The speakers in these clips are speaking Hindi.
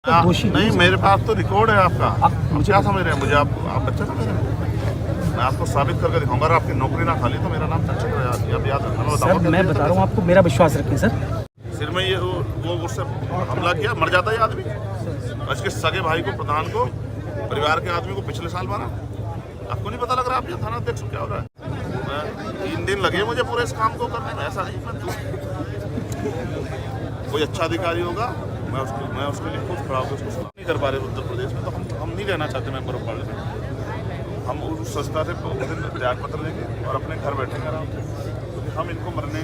दोषी नहीं, मेरे पास तो रिकॉर्ड है आपका। आप मुझे क्या समझ रहे हैं मुझे? आप बच्चा समझ रहे हैं? मैं आपको साबित करके दिखाऊंगा। अगर आपकी नौकरी ना खाली तो मेरा नाम चंचल है, याद रखना। सर मैं बता रहा हूँ आपको, मेरा विश्वास रखें सर। सिर में ये वो उससे हमला किया, मर जाता है आदमी। इसके सगे भाई को, प्रधान को, परिवार के आदमी को पिछले साल मारा। आपको नहीं पता लग रहा? आप यहाँ थाना अध्यक्ष क्या हो रहा है? 3 दिन लगे मुझे पूरे इस काम को करने में। ऐसा नहीं कोई अच्छा अधिकारी होगा, मैं उसके लिए खुद खड़ा होकर उसको नहीं कर पा रहे उत्तर प्रदेश में, तो हम नहीं रहना चाहते मेंबर ऑफ पार्लियामेंट। हम उस संस्था से त्याग पत्र लेंगे और अपने घर बैठेंगे आराम से, क्योंकि हम इनको मरेंगे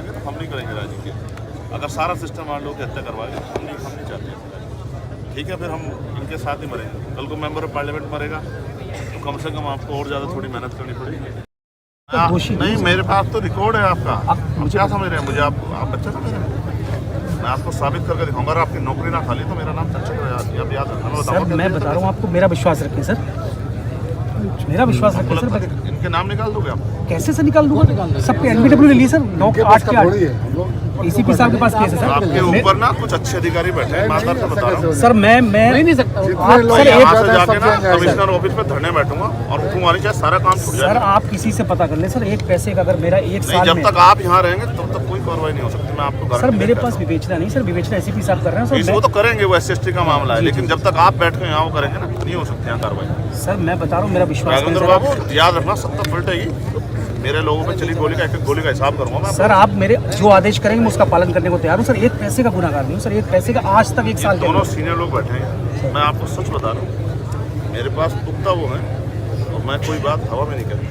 तो हम नहीं करेंगे राजनीति। अगर सारा सिस्टम मान लो कि हत्या करवाएगा, हम नहीं चाहते। ठीक है, फिर हम इनके साथ ही मरेंगे। कल को मेंबर ऑफ पार्लियामेंट मरेगा तो कम से कम आपको और ज़्यादा थोड़ी मेहनत करनी पड़ेगी। नहीं, मेरे पास तो रिकॉर्ड है आपका। आप क्या समझ रहे हैं मुझे? आप बच्चा समझ रहे हैं? मैं आपको साबित करके दिखाऊंगा। अगर आपकी नौकरी ना खाली तो मेरा नाम चंचल है, याद रखना। सर मैं बता रहा हूँ आपको, मेरा विश्वास रखें सर, मेरा विश्वास रखें सर। इनके नाम निकाल दोगे आप? कैसे से निकाल दूंगा? सबके एनबीडब्ल्यू लिए सर, 9 के 8 के 8 एसीपी साहब के पास केस है सर। आपके ऊपर ना कुछ अच्छे अधिकारी बैठे हैं, ईमानदार से बता रहा हूँ सर। मैं नहीं सकता। आप सर यहाँ से जाके ना कमिश्नर ऑफिस में धरने बैठूंगा और तुम्हारी चाहे सारा काम छूट जाएगा। सर आप किसी से पता कर ले सर, एक पैसे का अगर मेरा एक साल जब तक आप यहाँ रहेंगे तब तक कोई कार्रवाई नहीं हो सकती। मैं आपको सर, मेरे पास विवेचना नहीं सर, विवेचना एसीपी साहब कर रहे हैं सर। वो तो करेंगे, वो SC का मामला है, लेकिन जब तक आप बैठ के यहाँ वो करेंगे ना, नहीं हो सकती यहाँ कार्रवाई। सर मैं बता रहा हूँ, मेरा विश्वास राघवेंद्र बाबू याद रखना, 70 पलटेगी। मेरे लोगों पे चली गोली का एक गोली का हिसाब करूंगा मैं। सर आप मेरे जो आदेश करेंगे मैं उसका पालन करने को तैयार हूँ सर। एक पैसे का गुनाहगार नहीं हूँ सर, एक पैसे का आज तक 1 साल दोनों सीनियर लोग बैठे हैं। मैं आपको सच बता रहा हूँ, मेरे पास पुख्ता वो है और मैं कोई बात हवा में नहीं कहता।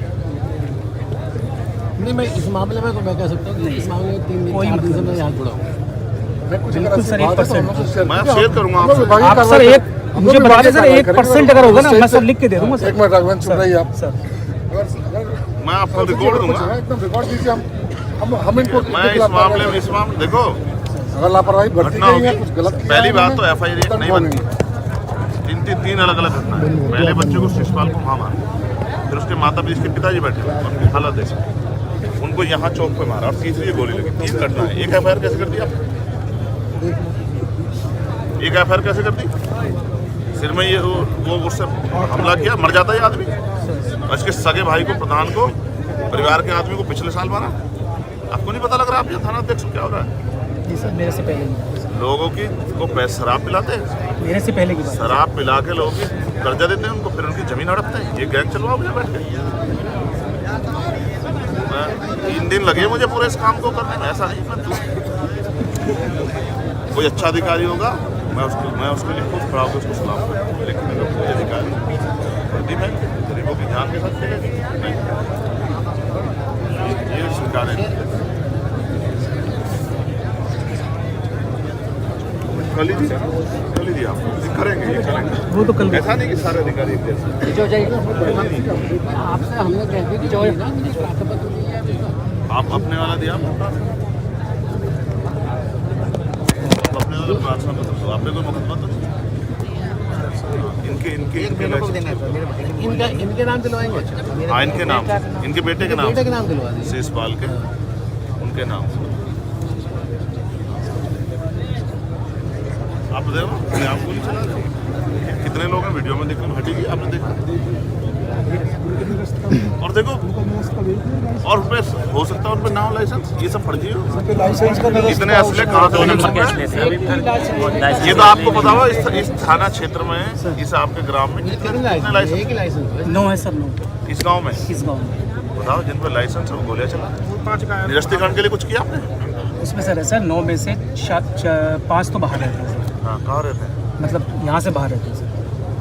नहीं, मैं इस मामले में तो मैं कह सकता हूँ कि इस मामले में 3 दिन से मैं यहाँ जुड़ा हूँ। बिल्कुल सर, 1%। मैं शेयर करूंगा आपसे। आप सर एक मुझे बता दें सर, 1% अगर होगा ना मैं सर लिख के दे दूंगा सर। एक मिनट राघवेंद्र, चुप रहिए आप सर। मैं आपको रिकॉर्ड दूंगा, एकदम रिकॉर्ड दीजिए। हम इनको मैं इस मामले देखो अगर लापरवाही घटना होगी। कुछ गलत किया पहली बात तो FIR नहीं बनती। 3 अलग घटना है। पहले बच्चे को शिशुपाल को वहाँ मारा, फिर उसके माता पिता, इसके पिताजी बैठे उनकी हालत देखी, उनको यहाँ चौक पे मारा, और तीसरी गोली लगी। 3 घटना है। एक FIR कैसे कर दी आप? एक FIR कैसे कर दी? सिर में ये वो उससे हमला किया, मर जाता है आदमी। इसके सगे भाई को, प्रधान को, परिवार के आदमी को पिछले साल मारा। आपको नहीं पता लग रहा? आप यहाँ थाना अध्यक्ष क्या हो रहा है? जी सर, मेरे से पहले लोगों की को पैसे शराब पिलाते हैं, मेरे से पहले की बात। शराब पिला के लोगों की कर्जा देते हैं उनको, फिर उनकी जमीन हड़पते हैं। ये गैंग चलवाओ मुझे बैठ के। 3 दिन लगे मुझे पूरे इस काम को करने में। ऐसा नहीं कोई अच्छा अधिकारी होगा, मैं उसके लिए खुद खड़ा होकर उसको सलाम करूँगा। लेकिन अगर कोई अधिकारी वर्दी में गरीबों की जान के साथ खेलेगी, नहीं, ये स्वीकार है। कल ही दिया आपको, करेंगे, ये करेंगे। वो तो कल ऐसा नहीं कि सारे अधिकारी एक जैसे। आपसे हमने कह दिया कि जो आप अपने वाला दिया, अपने वाला प्रार्थना पत्र दो। आपने कोई मुकदमा तो इनके नाम दिलवाएंगे। हाँ, इनके नाम, इनके बेटे के नाम दिलवा दीजिए, शिशुपाल के, उनके नाम। आप देखो, आप गोली चला रहे, कितने लोग हैं वीडियो में देख रहे हैं, हटेगी, आपने देखा? और देखो, और उसमें हो सकता है उन पर नाम लाइसेंस, ये सब फर्जी हो। इतने असले कहाँ से होने? ये तो आपको पता होगा, इस थाना क्षेत्र में, इस आपके ग्राम में कितने लाइसेंस? 9 है सर, 9 इस गांव में। किस गाँव में बताओ, जिन पर लाइसेंस है वो गोलियां चला। निरस्तीकरण के लिए कुछ किया आपने? उसमें सर है सर, 9 में से 5 तो बाहर रहते हैं। हाँ, कहाँ रहते हैं? मतलब यहाँ से बाहर रहते हैं सर।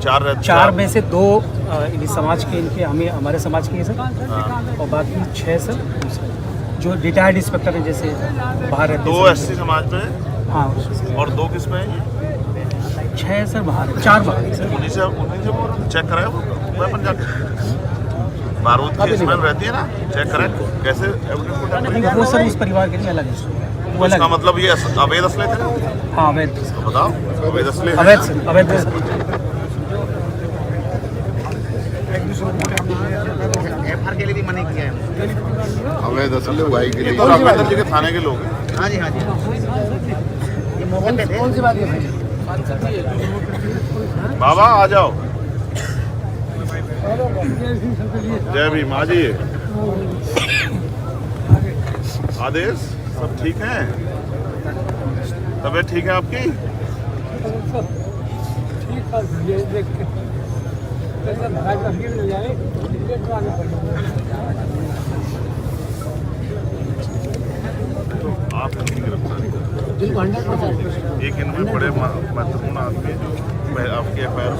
4 रहते हैं। 4 में से 2 इन्हीं समाज के, इनके हमारे समाज के हैं सर। हाँ। और बाकी 6 सर जो रिटायर्ड इंस्पेक्टर हैं, जैसे बाहर रहते हैं। 2 SC समाज में। हाँ, और 2 किस में है? 6 सर बाहर है, 4 बाहर है सर। उन्हीं से चेक कराए वो वेपन जाके। बारूद की स्मेल रहती है ना, चेक कराए कैसे नहीं, वो सर उस परिवार के लिए अलग है। वो अलग इसका मतलब ये अवैध असले थे ना? हाँ, अवैध। तो बताओ, अवैध असले हैं। अवैध सर, अवैध सर। FR के लिए भी मना किया है। अवैध असले उगाई के लिए तो राघवेंद्र जी के थाने के लोग हैं। हाँ जी, हाँ जी। ये मोबाइल पे थे। कौन सी बात है? बाबा आ जाओ। जय भीम। जी आदेश सब ठीक हैं? तबीयत ठीक है आपकी? आप इनकी गिरफ्तारी करें। बिल्कुल 100%। एक इनमें बड़े महत्वपूर्ण आदमी जो आपके FIR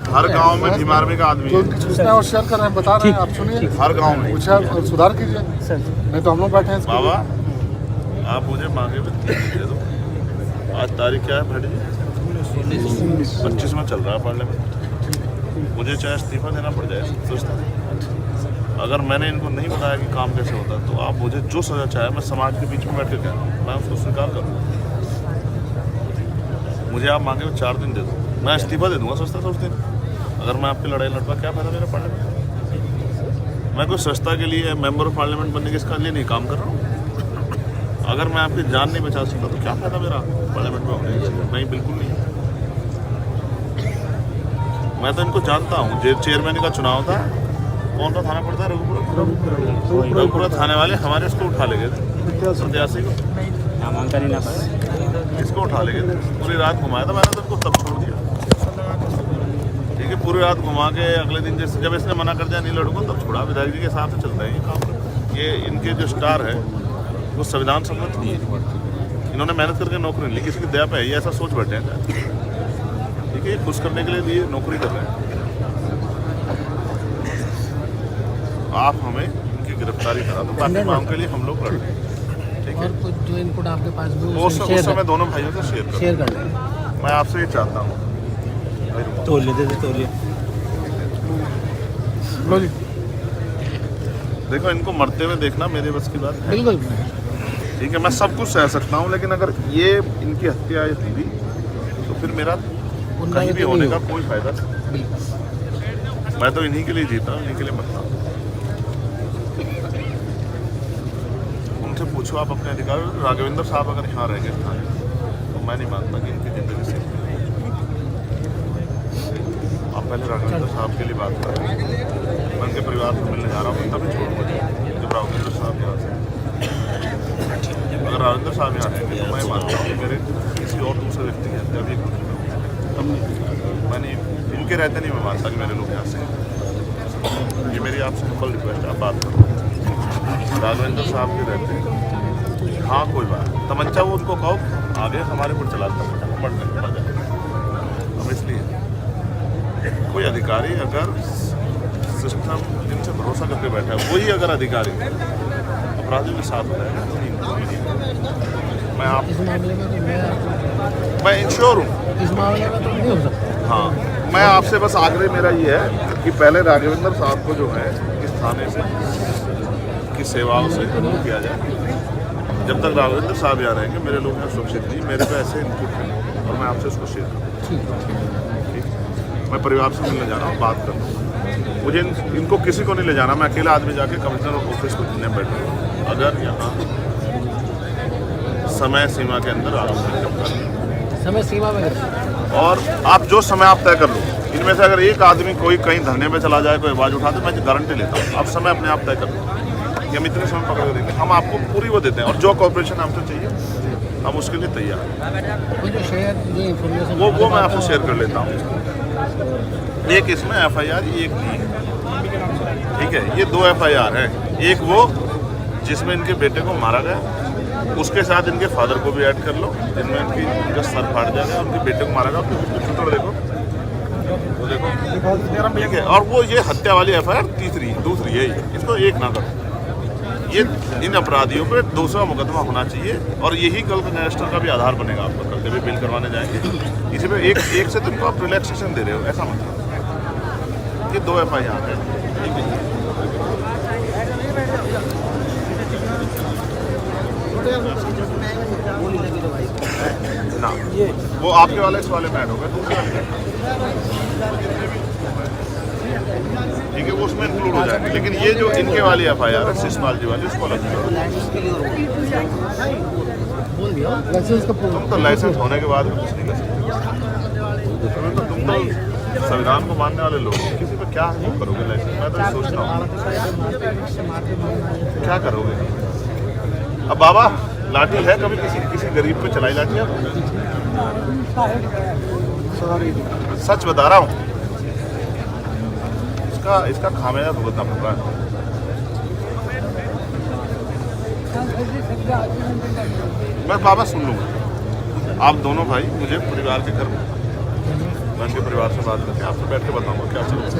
हर गांव में भीम आर्मी का आदमी जो है। उनकी सूचना और शेयर कर रहे हैं, बता रहे हैं, आप सुनिए। हर गांव में कुछ है, सुधार कीजिए, नहीं तो हम लोग बैठे हैं इसके लिए। बाबा आप मुझे मांगे में 3 दिन दे दो। आज तारीख क्या है भाई जी? 25 में चल रहा है पार्लियामेंट। मुझे चाहे इस्तीफा देना पड़ जाए सोचता हूं। अगर मैंने इनको नहीं बताया कि काम कैसे होता तो आप मुझे जो सजा चाहे मैं समाज के बीच में बैठ के कह मैं उसको स्वीकार करूँ। मुझे आप मांगे में 4 दिन दे दो, मैं इस्तीफा दे दूंगा सोचता था उस दिन। अगर मैं आपकी लड़ाई लड़वा क्या फायदा मेरा पार्लियामेंट? मैं कोई सस्ता के लिए मेंबर ऑफ पार्लियामेंट बनने के इसका लिए नहीं काम कर रहा हूँ। अगर मैं आपकी जान नहीं बचा सकता तो क्या फायदा मेरा पार्लियामेंट में होने का? नहीं, बिल्कुल नहीं। मैं तो इनको जानता हूँ। चेयरमैन का चुनाव था, कौन सा थाना पड़ता है? रघुपुरा थाने वाले हमारे इसको उठा ले गए थे, प्रत्याशी को नामांकन ही ना पाया, इसको उठा ले गए थे। पूरी रात घुमाया था मैंने तो इनको तब छोड़ दिया। ठीक है, पूरी रात घुमा के अगले दिन जैसे जब इसने मना कर दिया नहीं लड़ूंगा तब छोड़ा। विधायक जी के हिसाब से चलता है ये काम। ये इनके जो स्टार है वो संविधान सम्मत नहीं है। इन्होंने मेहनत करके नौकरी नहीं ली, किसी की दया पे है ये ऐसा सोच बैठे हैं। ठीक है, ये खुश करने के लिए दिए नौकरी कर रहे हैं। आप हमें इनकी गिरफ्तारी करा दो, बाकी मांग के लिए हम लोग लड़ रहे हैं। ठीक है, और कुछ जो इनपुट आपके पास भी वो उस समय दोनों भाइयों से शेयर कर लें। मैं आपसे ये चाहता हूँ। तौलिए लो जी, देखो इनको मरते हुए देखना मेरे बस की बात है। बिल्कुल। ठीक है, मैं सब कुछ सह सकता हूँ, लेकिन अगर ये इनकी हत्या हुई तो फिर मेरा कहीं भी होने का कोई फायदा नहीं। मैं तो इन्हीं के लिए जीता हूँ, इन्हीं के लिए मरता हूँ। उनसे पूछो आप अपने अधिकार। राघवेंद्र साहब अगर यहाँ रह गए तो मैं नहीं मानता कि इनकी जिंदगी से आप पहले राघवेंद्र साहब के लिए बात करें। मैं उनके परिवार से मिलने जा रहा हूँ, तभी छोड़ूंगा जब राघवेंद्र साहब यहाँ से। अगर राघवेंद्र साहब यहाँ रहेंगे तो मैं मानता हूँ कि मेरे किसी और दूसरे व्यक्ति की हत्या भी तब मैंने इनके रहते नहीं मैं मानता कि मेरे लोग यहाँ से। ये मेरी आपसे हम्बल रिक्वेस्ट है, आप बात करो। राघवेंद्र साहब के रहते हाँ कोई बात, तमंचा वो उनको कहो आगे हमारे ऊपर चलाता पड़ जाए। अब इसलिए कोई अधिकारी अगर सिस्टम जिनसे भरोसा करके बैठा है वही अगर अधिकारी अपराधियों के साथ होता है, मैं आप इस मामले में तो मैं इंश्योर हूँ। इस मामले में तो नहीं हो सकता। हाँ, मैं आपसे बस आग्रह मेरा ये है कि पहले राघवेंद्र साहब को जो है इस थाने से की सेवाओं से दूर किया जाए। जब तक राघवेंद्र साहब यहाँ रहेंगे मेरे लोग यहाँ सुरक्षित नहीं। मेरे पे ऐसे इनपुट है और मैं आपसे उसको शेयर करूँ। ठीक, मैं परिवार से मिलने जा रहा हूँ, बात कर लूँ। मुझे इनको किसी को नहीं ले जाना। मैं अकेला आदमी जाके कमिश्नर ऑफिस को ढूंढने बैठूँ। अगर यहाँ समय सीमा के अंदर आरोप समय सीमा में और आप जो समय आप तय कर लो, इनमें से अगर एक आदमी कोई कहीं धरने पे चला जाए, कोई आवाज़ उठा दे, मैं गारंटी लेता हूँ आप समय अपने आप तय कर लो कि हम इतने समय पकड़ देंगे। हम आपको पूरी वो देते हैं और जो कॉपरेशन हमसे चाहिए हम उसके लिए तैयार हैं। वो जो शेयर जो इन्फॉर्मेशन वो मैं आपसे शेयर कर लेता हूँ। एक इसमें FIR एक नहीं है। ठीक है, ये 2 FIR है। एक वो जिसमें इनके बेटे को मारा गया, उसके साथ इनके फादर को भी ऐड कर लो, जिनमें इनका सर फाड़ जाएगा, उनके बेटे को मारा गया। शूटर देखो, वो देखो, ठीक है। और वो ये हत्या वाली FIR दूसरी है, इसको एक ना करो। ये इन अपराधियों पे दूसरा मुकदमा होना चाहिए और यही कल का नेशनल का भी आधार बनेगा। आपका कल जब भी बिल करवाने जाएंगे इसी पे एक से तो इनको आप रिलैक्सेशन दे रहे हो, ऐसा मतलब। ये 2 FIR है। ना वो आपके वाले इस वाले में ऐड हो गए, ठीक है, वो उसमें इंक्लूड हो जाएंगे। लेकिन ये जो इनके वाली FIR है शिशपाल जी वाली, उसको अलग बोल दिया लाइसेंस का तुम तो लाइसेंस होने के बाद भी कुछ नहीं कर सकते। तो तुम तो संविधान को मानने वाले लोग हो, किसी पे क्या हुक्म करोगे लाइफ में? मैं तो ये सोचता हूँ क्या करोगे। अब बाबा लाठी है, कभी किसी गरीब पे चलाई लाठी है? सच बता रहा हूँ, इसका खामियाजा भुगतना पड़ रहा है। मैं बाबा सुन लूँगा, आप दोनों भाई मुझे परिवार के घर में, मैं उनके परिवार से बात करके आपसे बैठ के बताऊंगा क्या चल रहा है।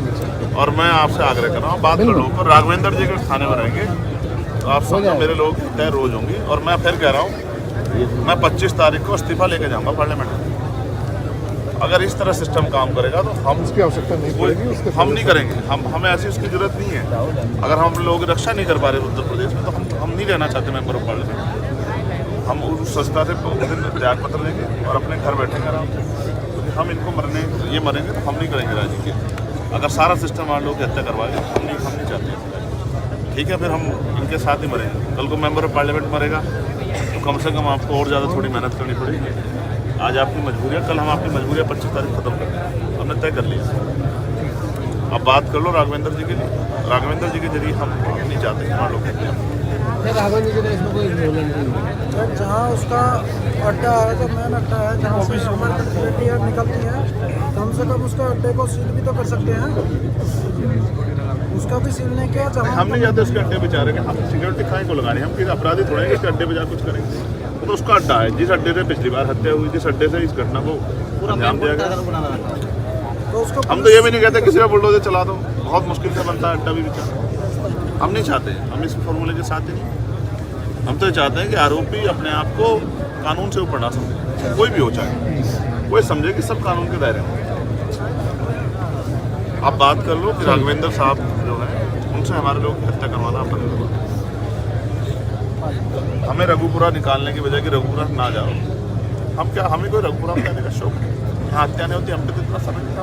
और मैं आपसे आग्रह कर रहा हूँ, बात कर लो। पर राघवेंद्र जी के थाने में रहेंगे तो आप समझो मेरे लोग तय रोज होंगी। और मैं फिर कह रहा हूँ, मैं 25 तारीख को इस्तीफा लेके जाऊँगा पार्लियामेंट में। अगर इस तरह सिस्टम काम करेगा तो हम उसकी आवश्यकता नहीं पड़ेगी, उसके हम नहीं करेंगे। हमें ऐसी उसकी जरूरत नहीं है। अगर हम लोग रक्षा नहीं कर पा रहे उत्तर प्रदेश में तो हम नहीं रहना चाहते मेंबर ऑफ पार्लियामेंट। हम उस संस्था से त्याग पत्र देंगे और अपने घर बैठेंगे आराम से। क्योंकि हम इनको मरेंगे तो हम नहीं करेंगे राजनीति। अगर सारा सिस्टम मान लो कि हत्या करवाएगा हम नहीं चाहते। ठीक है, फिर हम इनके साथ ही मरेंगे। कल को मेंबर ऑफ पार्लियामेंट मरेगा तो कम से कम आपको और ज़्यादा थोड़ी मेहनत करनी पड़ेगी। आज आपकी मजबूरी है, कल हम आपकी मजबूरी 25 तारीख खत्म कर देंगे, हमने तय कर लिया। अब बात कर लो राघवेंद्र जी के लिए। राघवेंद्र जी के जरिए हम नहीं चाहते मान लो कहते हैं राघवेंद्र जी का इसमें कोई रोल नहीं है। जहाँ उसका अड्डा है, जो मेन अड्डा है, जहाँ से बेटियाँ निकलती हैं, कम से कम उसका अड्डे को सील भी तो कर सकते हैं। उसका भी सील नहीं किया। हम नहीं जाते उसके अड्डे पे जा रहे हैं। हम सिक्योरिटी खाए को लगाने, हम किसी अपराधी थोड़े हैं इसके अड्डे पे जा कुछ करेंगे। तो उसका अड्डा है, जिस अड्डे से पिछली बार हत्या हुई, जिस अड्डे से इस घटना को अंजाम दिया गया। तो उसको हम तो ये भी नहीं कहते किसी का बुलडोजर चला दो, बहुत मुश्किल से बनता है अड्डा भी बेचारा। हम नहीं चाहते, हम इस फॉर्मूले के साथ ही नहीं। हम तो ये चाहते हैं कि आरोपी अपने आप को कानून से ऊपर ना समझे, कोई भी हो चाहे, कोई समझे कि सब कानून के दायरे में। आप बात कर लो कि राघवेंद्र साहब जो है उनसे हमारे लोग हत्या करवाना बंद करो। हमें रघुपुरा निकालने की वजह कि रघुपुरा ना जाओ। हमें कोई रघुपुरा में जाने का शौक नहीं। यहाँ हत्या नहीं होती, हम पे तो इतना समय नहीं था।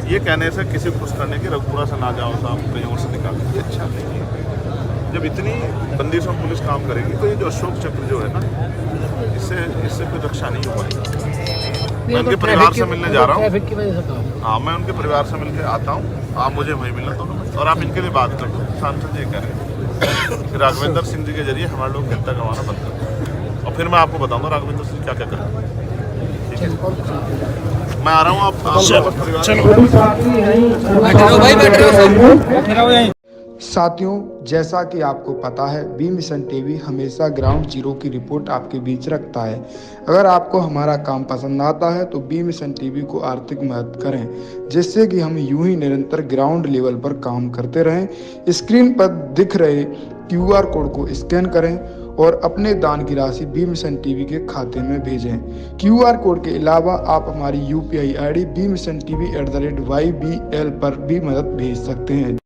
ये कहने से किसी को खुश करने की रघुपुरा से ना जाओ साहब, कहीं और से निकाल, ये अच्छा नहीं है। जब इतनी बंदिशों में पुलिस काम करेगी तो ये जो अशोक चक्र जो है ना, इससे कोई रक्षा नहीं हो पाएगी। मैं उनके परिवार से मिलने जा रहा हूँ। हाँ, मैं उनके परिवार से मिलकर आता हूँ। आप मुझे वहीं मिलना दोनों में, और आप इनके लिए बात कर दो। सांसद ये कह रहे हैं कि राघवेंद्र सिंह जी के जरिए हमारे लोग हत्या करवाना बंद कर दो, और फिर मैं आपको बताऊंगा राघवेंद्र सिंह क्या क्या कर रहे हैं। ठीक है, मैं आ रहा हूँ। आप साथियों, जैसा कि आपको पता है, बी मिशन टीवी हमेशा ग्राउंड जीरो की रिपोर्ट आपके बीच रखता है। अगर आपको हमारा काम पसंद आता है तो बी मिशन टीवी को आर्थिक मदद करें, जिससे कि हम यूं ही निरंतर ग्राउंड लेवल पर काम करते रहें। स्क्रीन पर दिख रहे QR कोड को स्कैन करें और अपने दान की राशि बी मिशन टीवी के खाते में भेजें। QR कोड के अलावा आप हमारी UPI ID BMissionTV@YBL पर भी मदद भेज सकते हैं।